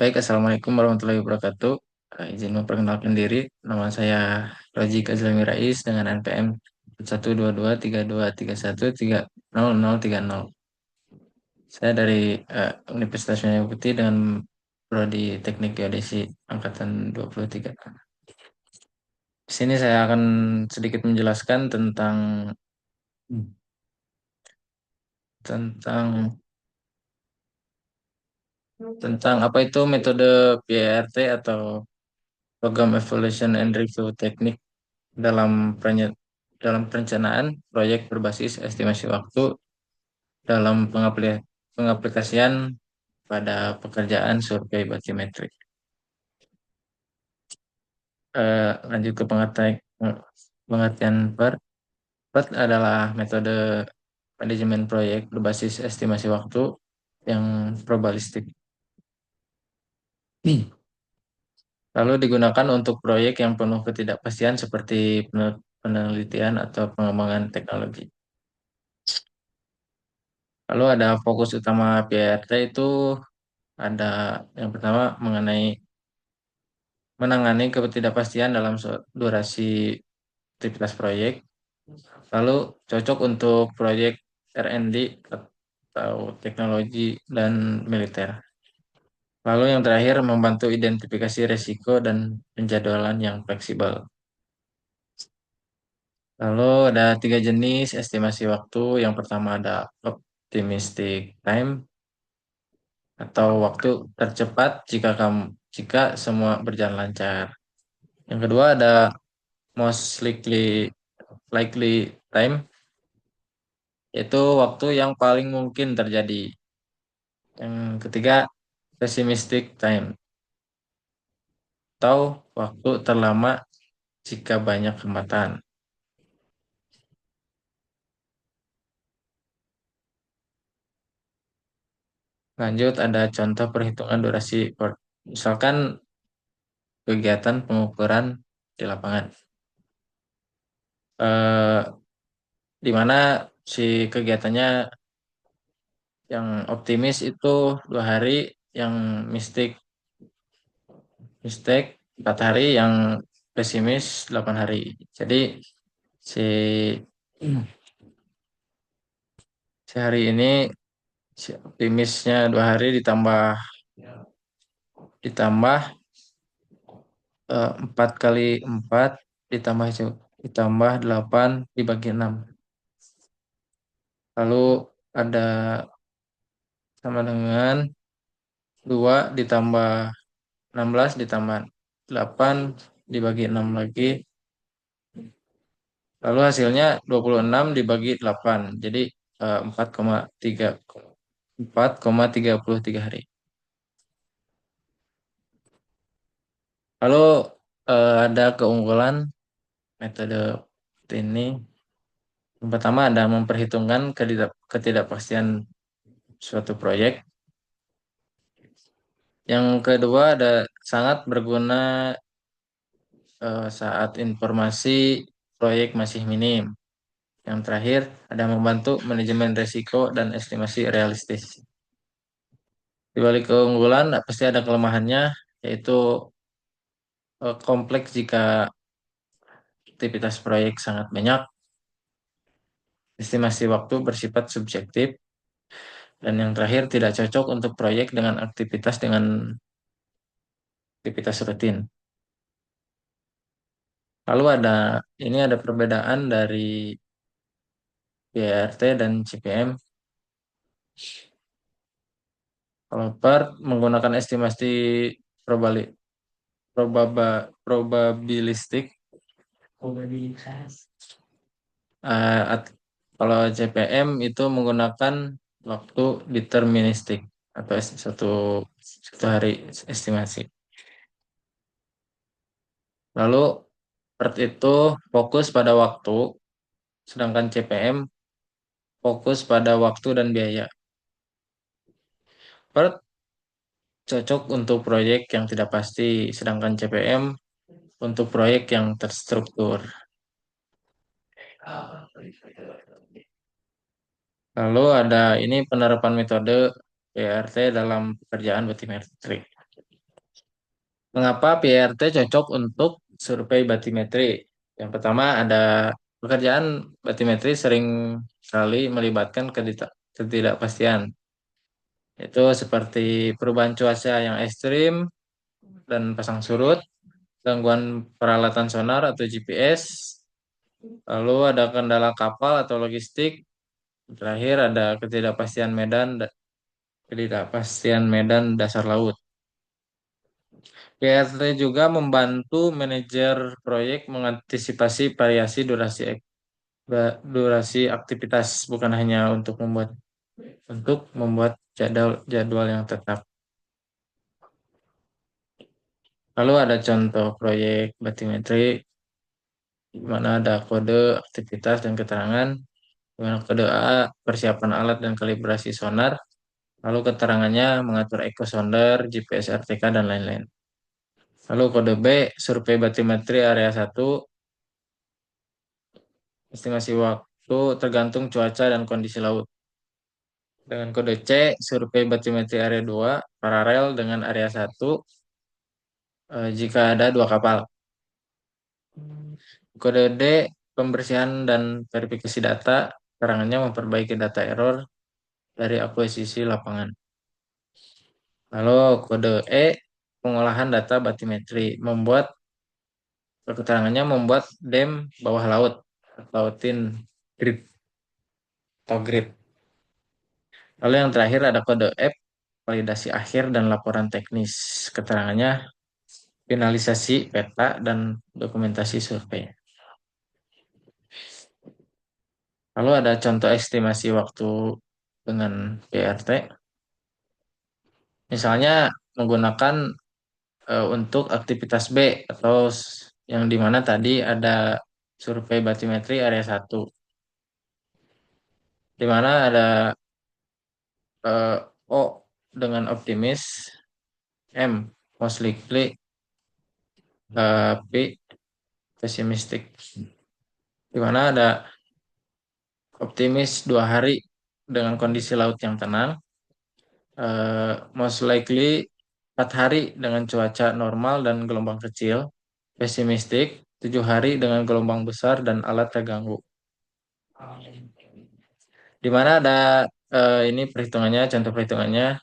Baik, Assalamualaikum warahmatullahi wabarakatuh. Izin memperkenalkan diri, nama saya Roji Kazlami Rais dengan NPM 1223231300030. Saya dari Universitas Merah Putih dengan Prodi Teknik Geodesi Angkatan 23. Di sini saya akan sedikit menjelaskan tentang tentang apa itu metode PERT atau Program Evaluation and Review Technique dalam dalam perencanaan proyek berbasis estimasi waktu dalam pengaplikasian pada pekerjaan survei batimetrik. Lanjut ke pengertian PERT. PERT adalah metode manajemen proyek berbasis estimasi waktu yang probabilistik. Lalu digunakan untuk proyek yang penuh ketidakpastian seperti penelitian atau pengembangan teknologi. Lalu ada fokus utama PRT itu ada yang pertama menangani ketidakpastian dalam durasi aktivitas proyek. Lalu cocok untuk proyek R&D atau teknologi dan militer. Lalu yang terakhir membantu identifikasi risiko dan penjadwalan yang fleksibel. Lalu ada tiga jenis estimasi waktu. Yang pertama ada optimistic time atau waktu tercepat jika semua berjalan lancar. Yang kedua ada most likely time, yaitu waktu yang paling mungkin terjadi. Yang ketiga pessimistic time atau waktu terlama jika banyak hambatan. Lanjut ada contoh perhitungan durasi misalkan kegiatan pengukuran di lapangan. Eh, di mana si kegiatannya yang optimis itu 2 hari, yang mistik mistik 4 hari, yang pesimis 8 hari. Jadi si si hari ini si optimisnya 2 hari ditambah 4 kali 4 ditambah 8 dibagi 6. Lalu ada sama dengan 2 ditambah 16 ditambah 8 dibagi 6 lagi. Lalu hasilnya 26 dibagi 8. Jadi 4,33 hari. Lalu ada keunggulan metode ini. Yang pertama ada memperhitungkan ketidakpastian suatu proyek. Yang kedua ada sangat berguna saat informasi proyek masih minim. Yang terakhir ada membantu manajemen risiko dan estimasi realistis. Di balik keunggulan pasti ada kelemahannya, yaitu kompleks jika aktivitas proyek sangat banyak, estimasi waktu bersifat subjektif, dan yang terakhir tidak cocok untuk proyek dengan aktivitas rutin. Lalu ada perbedaan dari BRT dan CPM. Kalau PERT menggunakan estimasi probabilistik, probabilistik. Eh, at- Kalau CPM itu menggunakan waktu deterministik atau satu hari estimasi. Lalu PERT itu fokus pada waktu, sedangkan CPM fokus pada waktu dan biaya. PERT cocok untuk proyek yang tidak pasti, sedangkan CPM untuk proyek yang terstruktur. Lalu ada ini penerapan metode PRT dalam pekerjaan batimetrik. Mengapa PRT cocok untuk survei batimetri? Yang pertama ada pekerjaan batimetri sering kali melibatkan ketidakpastian. Itu seperti perubahan cuaca yang ekstrim dan pasang surut, gangguan peralatan sonar atau GPS, lalu ada kendala kapal atau logistik, terakhir ada ketidakpastian medan dasar laut. PRT juga membantu manajer proyek mengantisipasi variasi durasi aktivitas, bukan hanya untuk membuat jadwal jadwal yang tetap. Lalu ada contoh proyek batimetri di mana ada kode aktivitas dan keterangan. Di mana kode A persiapan alat dan kalibrasi sonar, lalu keterangannya mengatur echo sounder, GPS RTK dan lain-lain. Lalu kode B survei batimetri area 1, estimasi waktu tergantung cuaca dan kondisi laut. Dengan kode C survei batimetri area 2 paralel dengan area 1 jika ada dua kapal. Kode D pembersihan dan verifikasi data, keterangannya memperbaiki data error dari akuisisi lapangan. Lalu kode E, pengolahan data batimetri, keterangannya membuat dam bawah laut atau tin grid atau grid. Lalu yang terakhir ada kode F, validasi akhir dan laporan teknis. Keterangannya finalisasi peta dan dokumentasi survei. Lalu ada contoh estimasi waktu dengan PRT. Misalnya menggunakan untuk aktivitas B atau yang di mana tadi ada survei batimetri area 1, di mana ada eh, O dengan optimis, M most likely, P pessimistic, di mana ada optimis 2 hari dengan kondisi laut yang tenang, most likely 4 hari dengan cuaca normal dan gelombang kecil, pessimistic 7 hari dengan gelombang besar dan alat terganggu. Di mana ada ini perhitungannya, contoh perhitungannya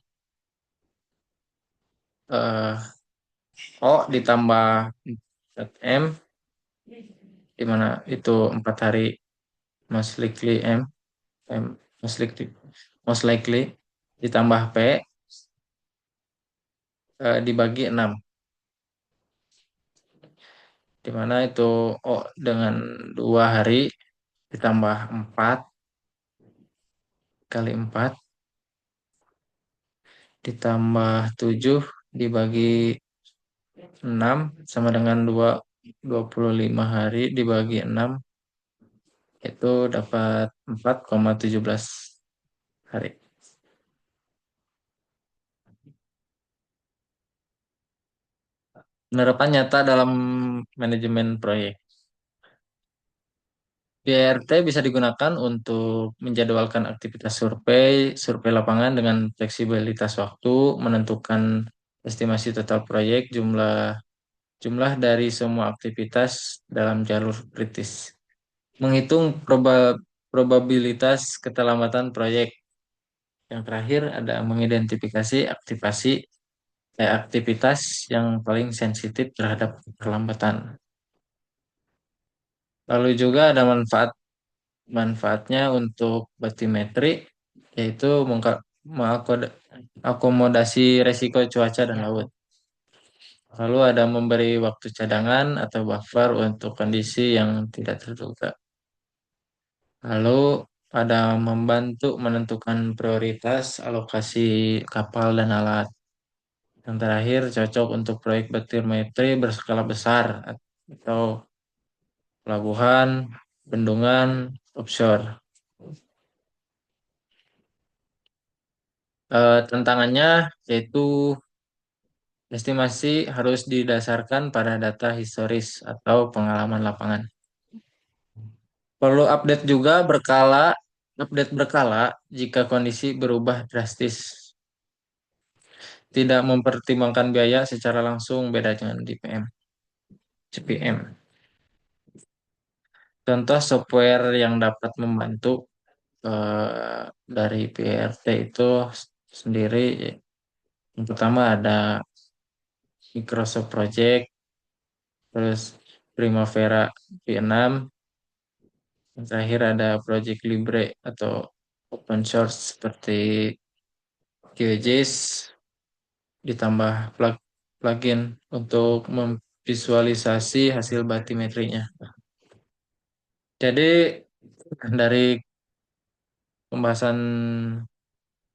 eh, O ditambah M, di mana itu 4 hari most likely M most likely ditambah P dibagi 6, di mana itu O dengan 2 hari ditambah 4 kali 4 ditambah 7 dibagi 6 sama dengan 25 hari dibagi 6 itu dapat 4,17 hari. Penerapan nyata dalam manajemen proyek. PRT bisa digunakan untuk menjadwalkan aktivitas survei lapangan dengan fleksibilitas waktu, menentukan estimasi total proyek, jumlah jumlah dari semua aktivitas dalam jalur kritis. Menghitung probabilitas keterlambatan proyek. Yang terakhir ada mengidentifikasi aktivitas yang paling sensitif terhadap perlambatan. Lalu juga ada manfaatnya untuk batimetri, yaitu mengakomodasi resiko cuaca dan laut. Lalu ada memberi waktu cadangan atau buffer untuk kondisi yang tidak terduga. Lalu ada membantu menentukan prioritas alokasi kapal dan alat. Yang terakhir cocok untuk proyek batimetri berskala besar atau pelabuhan, bendungan, offshore. Tantangannya yaitu estimasi harus didasarkan pada data historis atau pengalaman lapangan. Perlu update berkala jika kondisi berubah drastis. tidak mempertimbangkan biaya secara langsung, beda dengan di PM, CPM. Contoh software yang dapat membantu dari PRT itu sendiri, yang pertama ada Microsoft Project, terus Primavera V6, yang terakhir ada Project Libre atau open source seperti QGIS, ditambah plugin untuk memvisualisasi hasil batimetrinya. Jadi dari pembahasan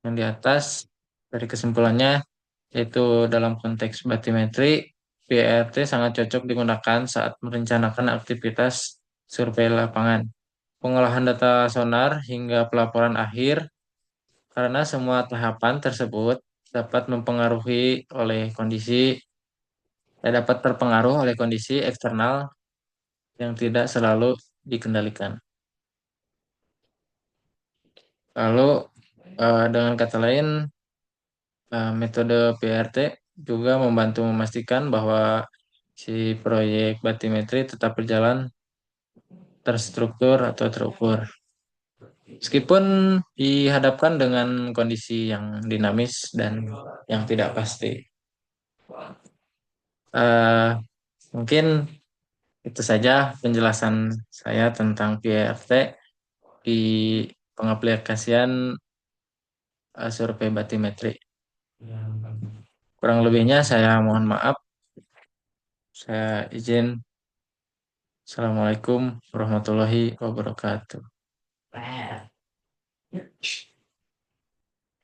yang di atas, dari kesimpulannya, yaitu dalam konteks batimetri, PRT sangat cocok digunakan saat merencanakan aktivitas survei lapangan, pengolahan data sonar hingga pelaporan akhir, karena semua tahapan tersebut dapat mempengaruhi oleh kondisi dapat terpengaruh oleh kondisi eksternal yang tidak selalu dikendalikan. Lalu dengan kata lain, metode PRT juga membantu memastikan bahwa si proyek batimetri tetap berjalan terstruktur atau terukur. Meskipun dihadapkan dengan kondisi yang dinamis dan yang tidak pasti. Eh, Mungkin itu saja penjelasan saya tentang PRT di pengaplikasian survei batimetri. Kurang lebihnya saya mohon maaf. Saya izin. Assalamualaikum warahmatullahi wabarakatuh.